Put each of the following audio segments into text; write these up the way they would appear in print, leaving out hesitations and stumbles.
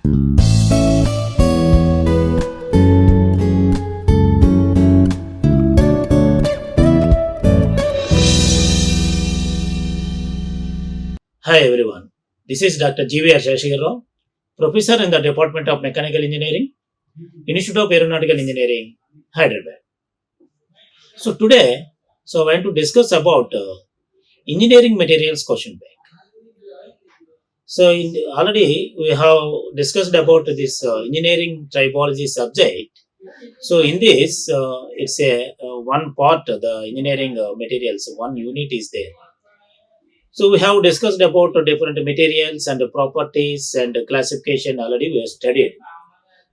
Hi everyone, this is Dr. GVR Seshagiri Rao, Professor in the Department of Mechanical Engineering, Institute of Aeronautical Engineering, Hyderabad. So today, I want to discuss about engineering materials question bank. Already we have discussed about this engineering typology subject. So in this, it's a one part the engineering materials, one unit is there. So we have discussed about different materials and properties and classification already we have studied.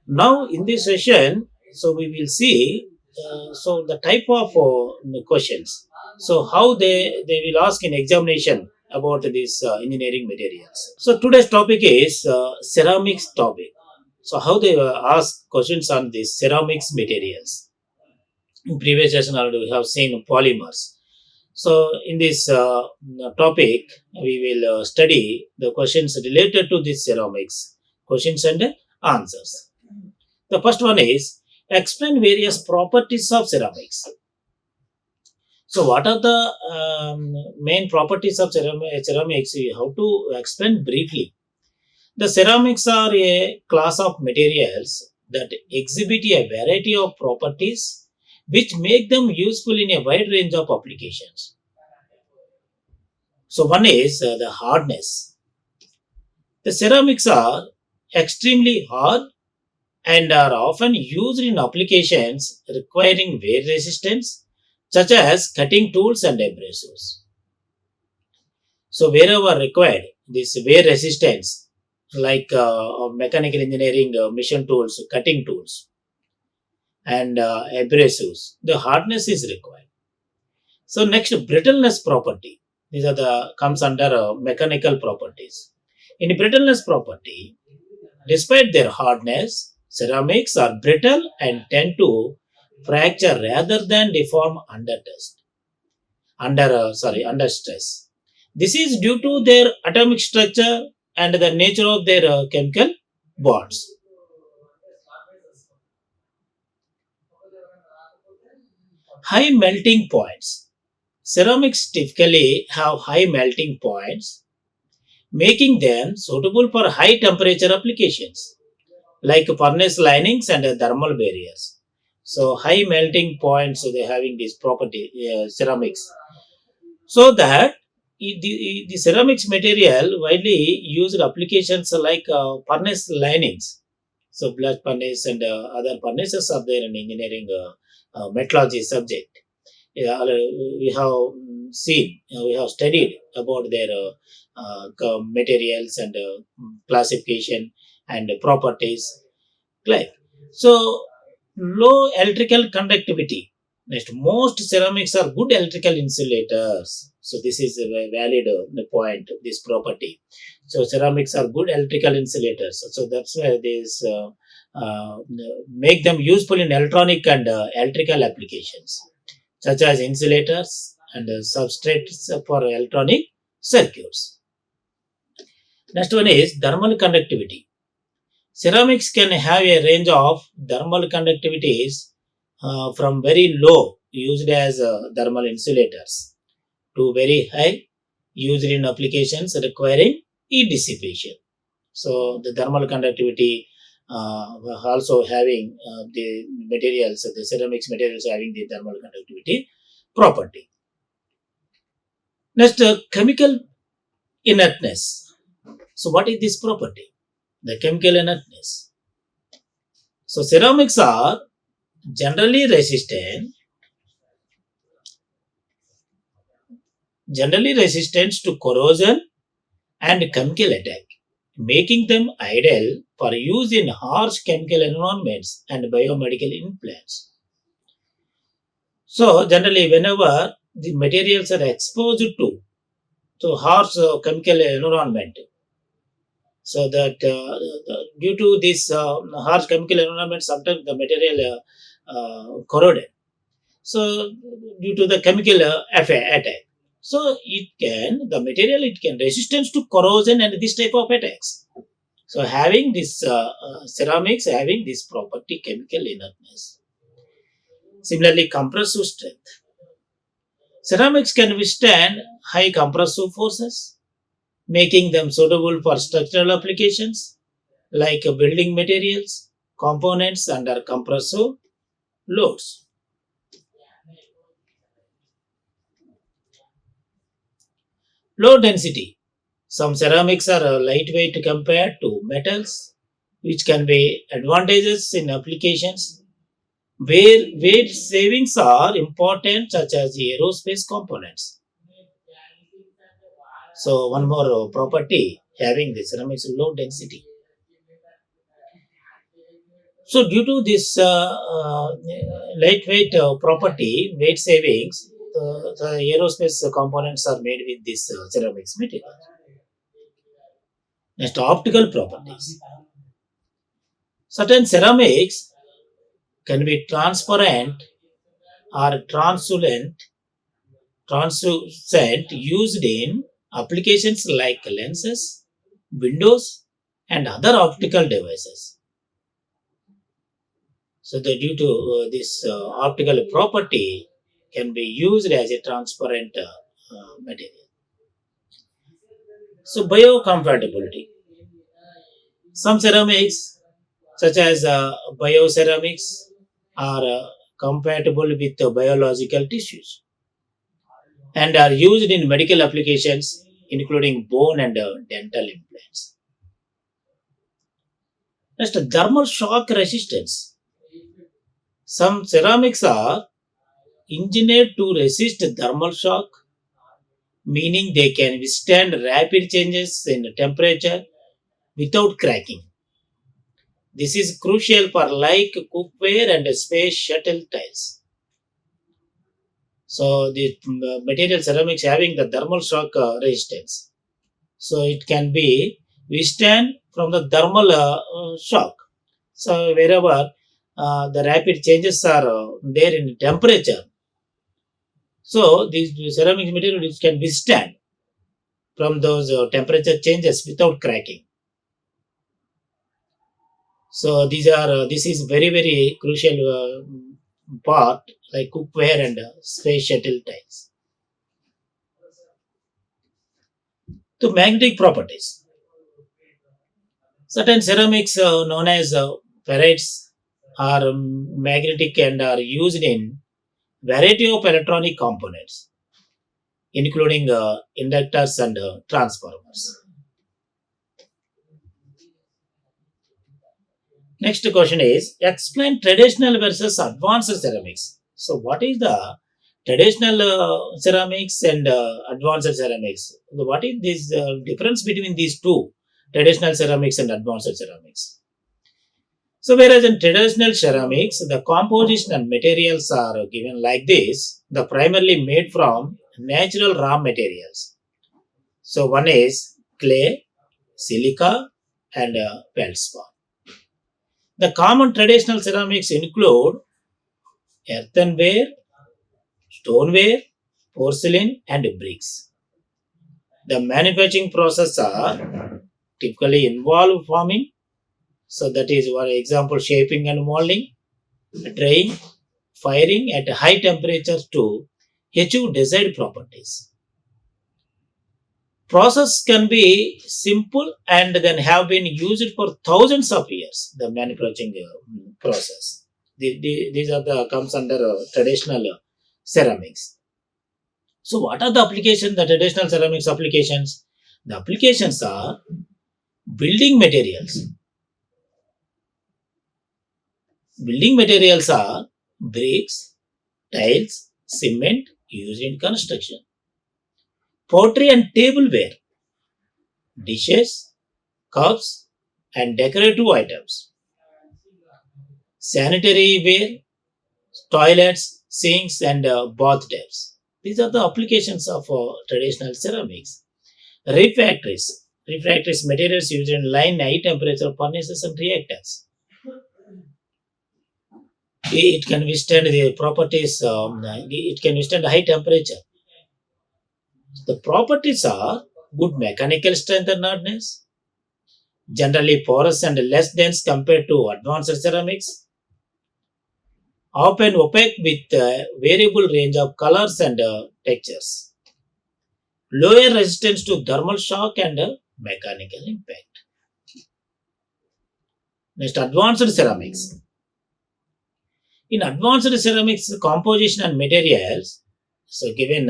Now in this session, we will see the type of questions. So how they will ask in examination about these engineering materials. So today's topic is ceramics topic. So how they ask questions on these ceramics materials. In previous session already we have seen polymers. So in this topic, we will study the questions related to this ceramics, questions and answers. The first one is explain various properties of ceramics. So what are the main properties of ceramics? We have to explain briefly. The ceramics are a class of materials that exhibit a variety of properties which make them useful in a wide range of applications. So one is the hardness. The ceramics are extremely hard and are often used in applications requiring wear resistance such as cutting tools and abrasives. So wherever required, this wear resistance like mechanical engineering machine tools, cutting tools and abrasives, the hardness is required. So next, brittleness property. These are the comes under mechanical properties. In brittleness property, despite their hardness, ceramics are brittle and tend to fracture rather than deform under stress. This is due to their atomic structure and the nature of their chemical bonds. High melting points. Ceramics typically have high melting points, making them suitable for high temperature applications like furnace linings and thermal barriers. So high melting points, they having this property, ceramics. So that the ceramics material widely used applications like furnace linings. So blast furnace and other furnaces are there in engineering metallurgy subject. Yeah, we have seen, we have studied about their materials and classification and properties. Like so, low electrical conductivity. Next, most ceramics are good electrical insulators. So this is a valid point. This property. So ceramics are good electrical insulators. So that's why this make them useful in electronic and electrical applications, such as insulators and substrates for electronic circuits. Next one is thermal conductivity. Ceramics can have a range of thermal conductivities from very low, used as thermal insulators, to very high, used in applications requiring heat dissipation. So the thermal conductivity also having the materials, the ceramics materials having the thermal conductivity property. Next, chemical inertness. So what is this property? The chemical inertness. So ceramics are generally resistant to corrosion and chemical attack, making them ideal for use in harsh chemical environments and biomedical implants. So generally, whenever the materials are exposed to harsh chemical environment, so that due to this harsh chemical environment, sometimes the material corroded. So due to the chemical attack, so the material it can resistance to corrosion and this type of attacks. So having this ceramics having this property chemical inertness. Similarly, compressive strength. Ceramics can withstand high compressive forces, making them suitable for structural applications like building materials, components under compressive loads. Low density. Some ceramics are lightweight compared to metals, which can be advantageous in applications where weight savings are important, such as aerospace components. So, one more property having the ceramics low density. So, due to this lightweight property, weight savings, the aerospace components are made with this ceramics material. Next, optical properties. Certain ceramics can be transparent or translucent used in applications like lenses, windows, and other optical devices. So, due to this optical property, can be used as a transparent material. So, biocompatibility. Some ceramics, such as bioceramics, are compatible with biological tissues and are used in medical applications, including bone and dental implants. Next, thermal shock resistance. Some ceramics are engineered to resist thermal shock, meaning they can withstand rapid changes in temperature without cracking. This is crucial for like cookware and space shuttle tiles. So the material ceramics having the thermal shock resistance. So it can be withstand from the thermal shock. So wherever the rapid changes are there in temperature, so these ceramic materials can withstand from those temperature changes without cracking. So these are this is very crucial part like cookware and space shuttle tiles. To magnetic properties. Certain ceramics known as ferrites are magnetic and are used in variety of electronic components, including inductors and transformers. Next question is explain traditional versus advanced ceramics. So, what is the traditional ceramics and advanced ceramics? What is this difference between these two traditional ceramics and advanced ceramics? So, whereas in traditional ceramics, the composition and materials are given like this, the primarily made from natural raw materials. So, one is clay, silica, and feldspar. The common traditional ceramics include earthenware, stoneware, porcelain, and bricks. The manufacturing process are typically involve forming. So that is one example shaping and molding, drying, firing at high temperatures to achieve desired properties. Process can be simple and then have been used for thousands of years. The manufacturing process. These are the comes under traditional ceramics. So, what are the applications? The traditional ceramics applications. The applications are building materials. Building materials are bricks, tiles, cement used in construction. Pottery and tableware, dishes, cups, and decorative items. Sanitary ware, toilets, sinks, and bathtubs. These are the applications of traditional ceramics. Refractories. Refractories materials used in line high temperature furnaces and reactors. It can withstand the properties, it can withstand high temperature. The properties are good mechanical strength and hardness, generally porous and less dense compared to advanced ceramics, often opaque with a variable range of colors and textures, lower resistance to thermal shock and mechanical impact. Next, advanced ceramics. In advanced ceramics, composition and materials, so given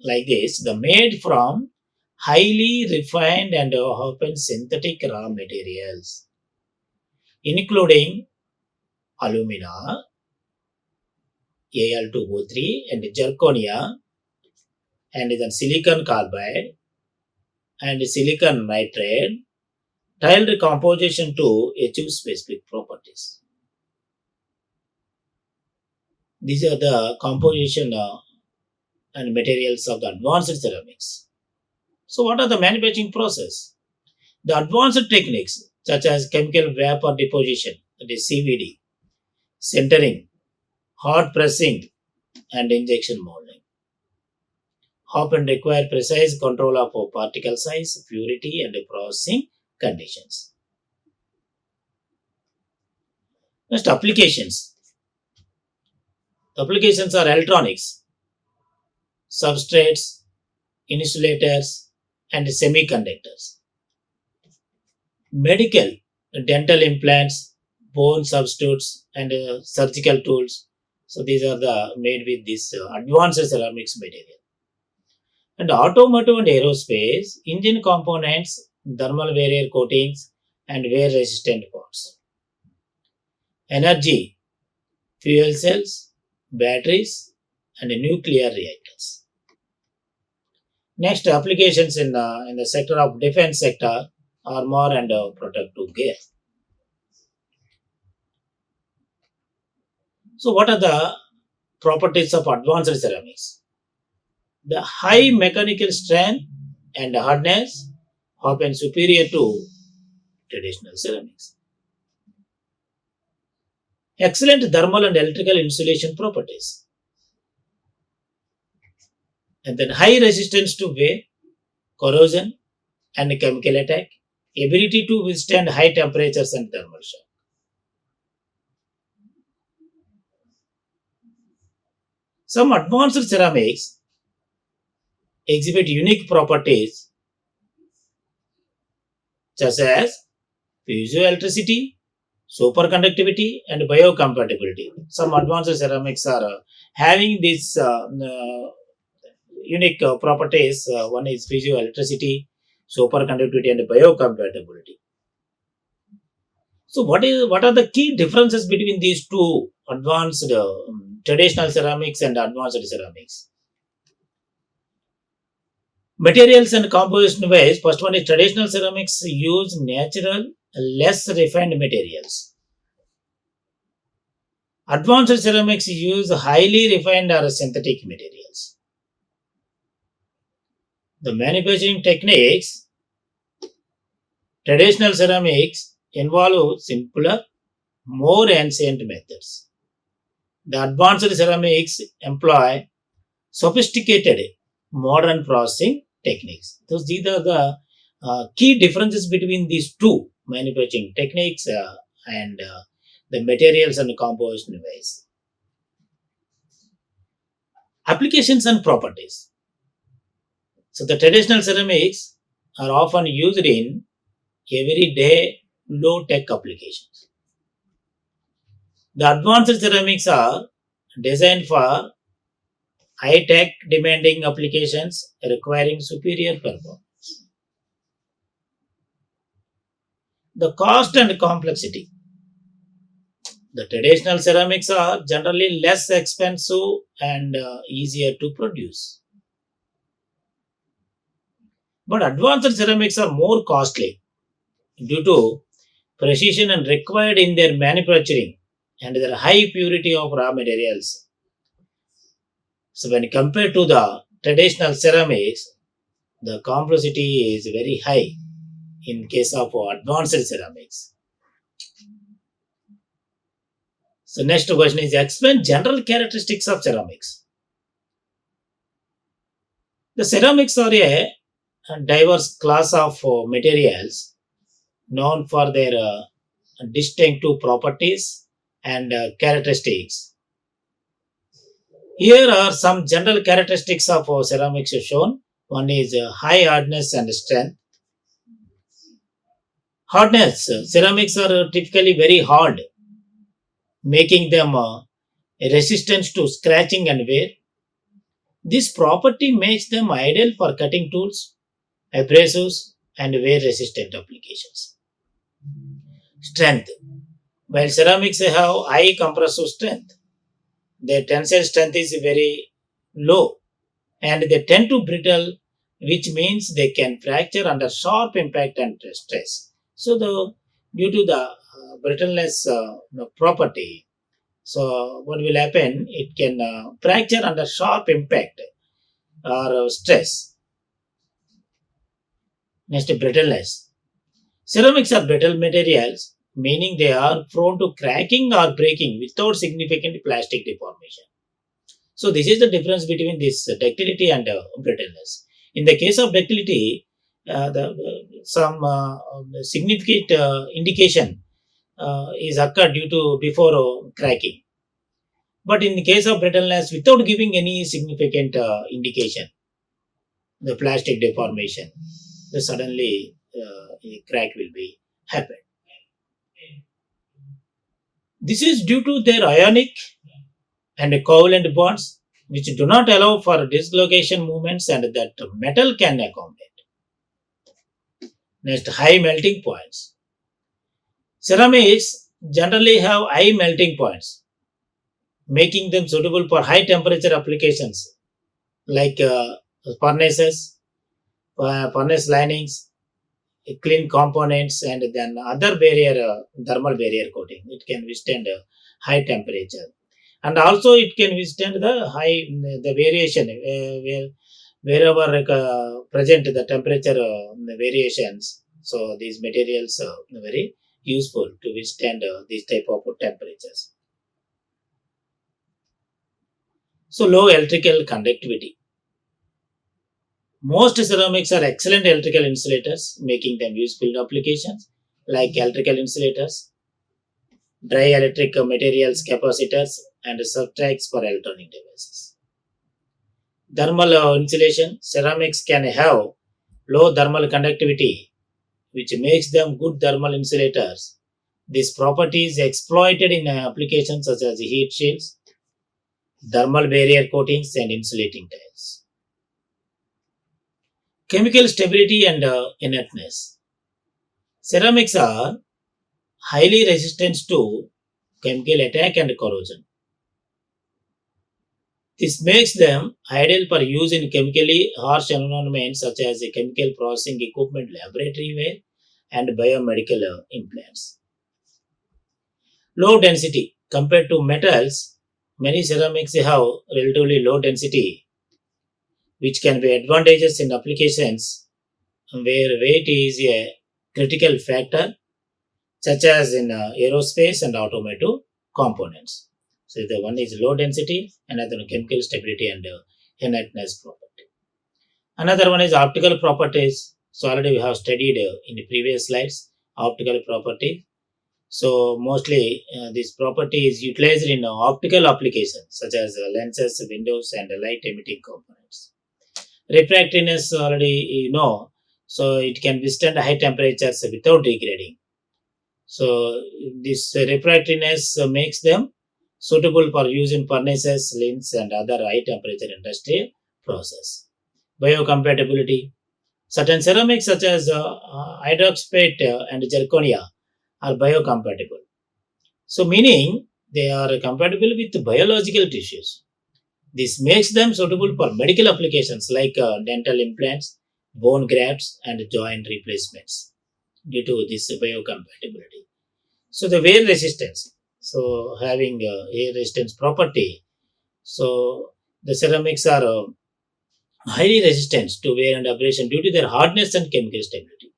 like this, the made from highly refined and often synthetic raw materials, including alumina, Al2O3, and zirconia, and then silicon carbide and silicon nitride, tiled composition to achieve specific properties. These are the composition and materials of the advanced ceramics. So, what are the manufacturing process? The advanced techniques such as chemical vapor deposition, that is CVD, sintering, hot pressing, and injection molding often require precise control of particle size, purity, and processing conditions. Next, applications. The applications are electronics, substrates, insulators, and semiconductors. Medical, dental implants, bone substitutes, and surgical tools. So these are the made with this advanced ceramics material. And automotive and aerospace, engine components, thermal barrier coatings, and wear resistant parts. Energy, fuel cells, batteries, and nuclear reactors. Next, applications in the sector of defense sector, armor and protective gear. So, what are the properties of advanced ceramics? The high mechanical strength and hardness often superior to traditional ceramics. Excellent thermal and electrical insulation properties. And then high resistance to wear, corrosion, and chemical attack. Ability to withstand high temperatures and thermal shock. Some advanced ceramics exhibit unique properties such as piezoelectricity, superconductivity, and biocompatibility. Some advanced ceramics are having these unique properties. One is piezoelectricity, superconductivity, and biocompatibility. So, what are the key differences between these two advanced traditional ceramics and advanced ceramics? Materials and composition wise, first one is traditional ceramics use natural, less refined materials. Advanced ceramics use highly refined or synthetic materials. The manufacturing techniques, traditional ceramics involve simpler, more ancient methods. The advanced ceramics employ sophisticated, modern processing techniques. So these are the key differences between these two manufacturing techniques and the materials and composition ways. Applications and properties. So the traditional ceramics are often used in everyday low-tech applications. The advanced ceramics are designed for high-tech demanding applications requiring superior performance. The cost and complexity. The traditional ceramics are generally less expensive and easier to produce. But advanced ceramics are more costly due to precision and required in their manufacturing and their high purity of raw materials. So when compared to the traditional ceramics, the complexity is very high in case of advanced ceramics. So next question is explain general characteristics of ceramics. The ceramics are a diverse class of materials known for their distinctive properties and characteristics. Here are some general characteristics of ceramics shown. One is high hardness and strength. Hardness. Ceramics are typically very hard, making them resistant to scratching and wear. This property makes them ideal for cutting tools, abrasives, and wear resistant applications. Strength. While ceramics have high compressive strength, their tensile strength is very low and they tend to brittle, which means they can fracture under sharp impact and stress. So, due to the brittleness property, so what will happen? It can fracture under sharp impact or stress. Next, brittleness. Ceramics are brittle materials, meaning they are prone to cracking or breaking without significant plastic deformation. So this is the difference between this ductility and brittleness. In the case of ductility, some significant indication is occurred due to before cracking. But in the case of brittleness, without giving any significant indication, the plastic deformation, the suddenly a crack will be happen. This is due to their ionic and covalent bonds, which do not allow for dislocation movements and that metal can accommodate. Next, high melting points. Ceramics generally have high melting points, making them suitable for high temperature applications like furnaces, furnace linings, clean components, and then other barrier, thermal barrier coating. It can withstand high temperature, and also it can withstand the variation wherever present the temperature variations. So these materials are very useful to withstand these type of temperatures. So low electrical conductivity. Most ceramics are excellent electrical insulators, making them useful in applications like electrical insulators, dry electric materials capacitors, and substrates for electronic devices. Thermal insulation. Ceramics can have low thermal conductivity, which makes them good thermal insulators. This property is exploited in applications such as heat shields, thermal barrier coatings, and insulating tiles. Chemical stability and inertness. Ceramics are highly resistant to chemical attack and corrosion. This makes them ideal for use in chemically harsh environments such as chemical processing equipment, laboratory wear, and biomedical implants. Low density. Compared to metals, many ceramics have relatively low density, which can be advantageous in applications where weight is a critical factor, such as in aerospace and automotive components. So the one is low density, another chemical stability and inertness property. Another one is optical properties. So already we have studied in the previous slides optical property. So mostly this property is utilized in optical applications such as lenses, windows, and light emitting components. Refractiveness already you know, so it can withstand high temperatures without degrading. So this refractiveness makes them suitable for use in furnaces, links, and other high temperature industrial process. Biocompatibility. Certain ceramics such as hydroxide and zirconia are biocompatible. So meaning they are compatible with biological tissues. This makes them suitable for medical applications like dental implants, bone grafts, and joint replacements due to this biocompatibility. So the wear resistance. So having air resistance property. So the ceramics are highly resistant to wear and abrasion due to their hardness and chemical stability.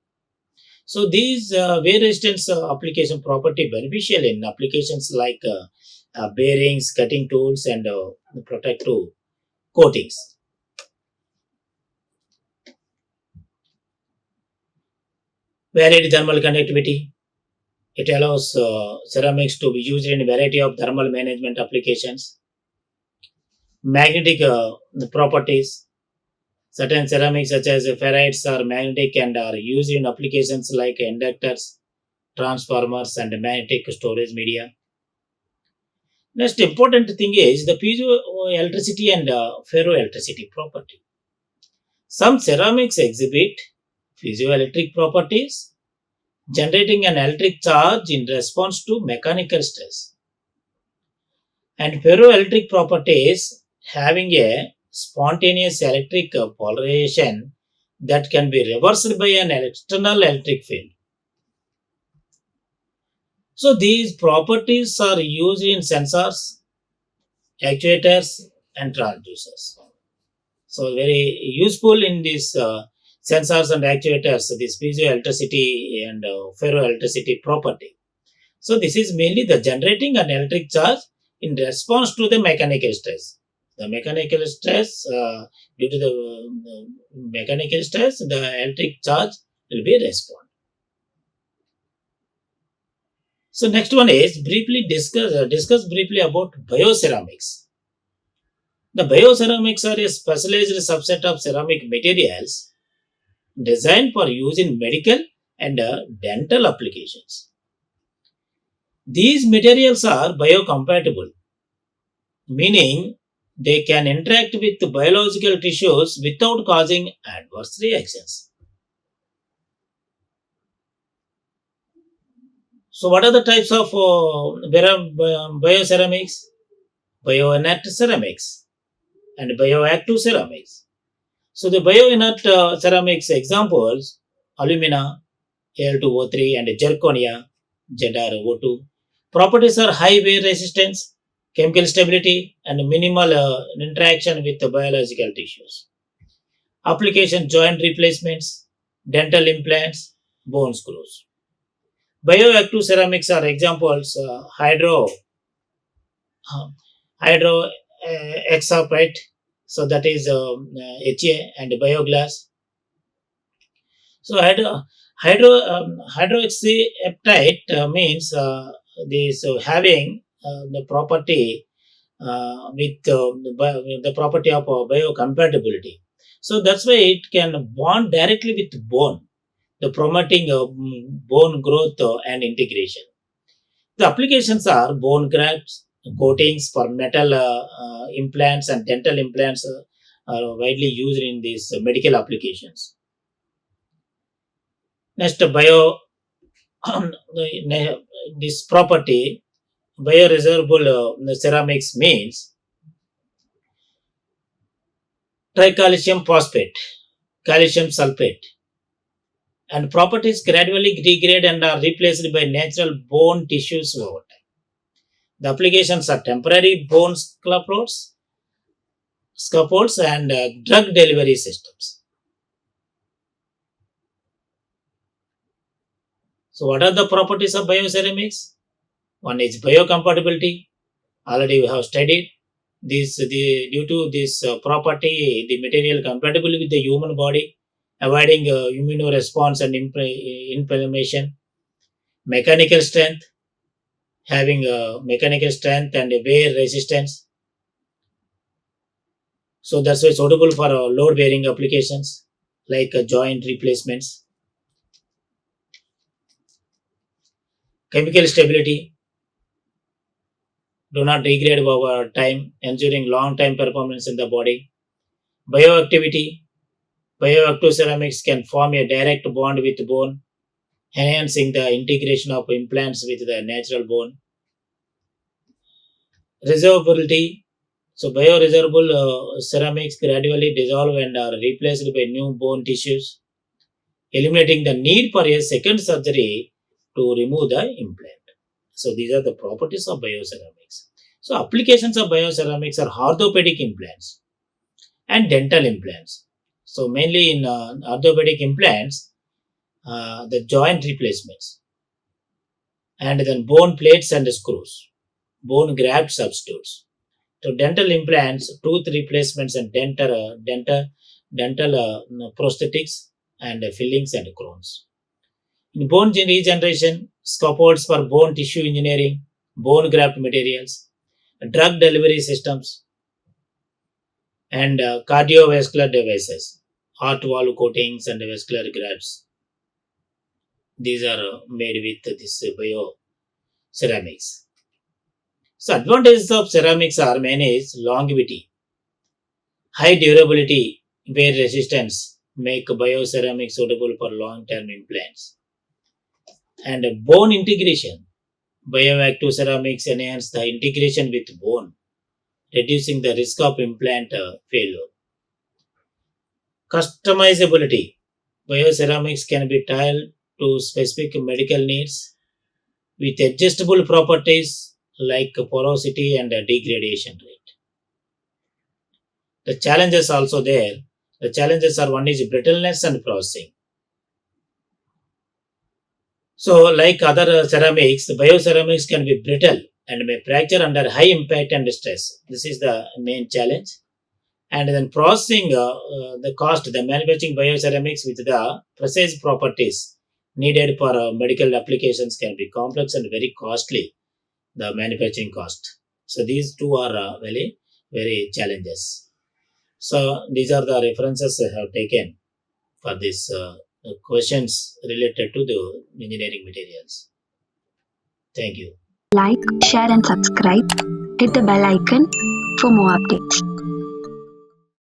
So these wear resistance application property beneficial in applications like bearings, cutting tools, and protective coatings. Varied thermal conductivity. It allows ceramics to be used in a variety of thermal management applications. Magnetic properties. Certain ceramics such as ferrites are magnetic and are used in applications like inductors, transformers and magnetic storage media. Next important thing is the piezoelectricity and ferroelectricity property. Some ceramics exhibit piezoelectric properties, generating an electric charge in response to mechanical stress, and ferroelectric properties having a spontaneous electric polarization that can be reversed by an external electric field. So these properties are used in sensors, actuators, and transducers. So very useful in these sensors and actuators, this piezoelectricity and ferroelectricity property. So this is mainly the generating an electric charge in response to the mechanical stress. The mechanical stress, due to the mechanical stress, the electric charge will be respond. So next one is briefly discuss briefly about bioceramics. The bioceramics are a specialized subset of ceramic materials designed for use in medical and dental applications. These materials are biocompatible, meaning they can interact with biological tissues without causing adverse reactions. So, what are the types of bioceramics? Bioinert ceramics and bioactive ceramics. So, the bioinert ceramics examples alumina, Al2O3, and zirconia, ZrO2. Properties are high wear resistance, chemical stability, and minimal interaction with the biological tissues. Application joint replacements, dental implants, bone screws. Bioactive ceramics are examples uh, hydro exapate, so that is HA and bioglass. So hydroxyapatite means this having the property with the property of biocompatibility. So that's why it can bond directly with bone, the promoting bone growth and integration. The applications are bone grafts, coatings for metal implants and dental implants are widely used in these medical applications. Next, this property bioresorbable ceramics means tricalcium phosphate, calcium sulfate, and properties gradually degrade and are replaced by natural bone tissues over time. The applications are temporary bone scaffolds and drug delivery systems. So, what are the properties of bioceramics? One is biocompatibility. Already we have studied this. Due to this property, the material compatible with the human body, avoiding immunoresponse and inflammation. Mechanical strength, having mechanical strength and wear resistance. So that's why suitable for load bearing applications like joint replacements. Chemical stability, do not degrade over time, ensuring long time performance in the body. Bioactivity, bioactive ceramics can form a direct bond with bone, enhancing the integration of implants with the natural bone. Resolvability, so bioresorbable ceramics gradually dissolve and are replaced by new bone tissues, eliminating the need for a second surgery to remove the implant. So these are the properties of bioceramics. So applications of bioceramics are orthopedic implants and dental implants. So mainly in orthopedic implants, the joint replacements, and then bone plates and screws, bone graft substitutes. So dental implants, tooth replacements, and dental prosthetics and fillings and crowns. In bone regeneration, scaffolds for bone tissue engineering, bone graft materials, drug delivery systems, and cardiovascular devices, heart valve coatings and vascular grafts. These are made with this bio ceramics. So advantages of ceramics are managed longevity, high durability, wear resistance, make bioceramics suitable for long-term implants, and bone integration. Bioactive ceramics enhance the integration with bone, reducing the risk of implant failure. Customizability. Bioceramics can be tailored to specific medical needs with adjustable properties like porosity and degradation rate. The challenges also there. The challenges are one is brittleness and processing. So, like other ceramics, the bioceramics can be brittle and may fracture under high impact and stress. This is the main challenge. And then processing the cost, the manufacturing bioceramics with the precise properties needed for medical applications can be complex and very costly, the manufacturing cost. So these two are very challenges. So these are the references I have taken for these questions related to the engineering materials. Thank you. Like, share, and subscribe. Hit the bell icon for more updates.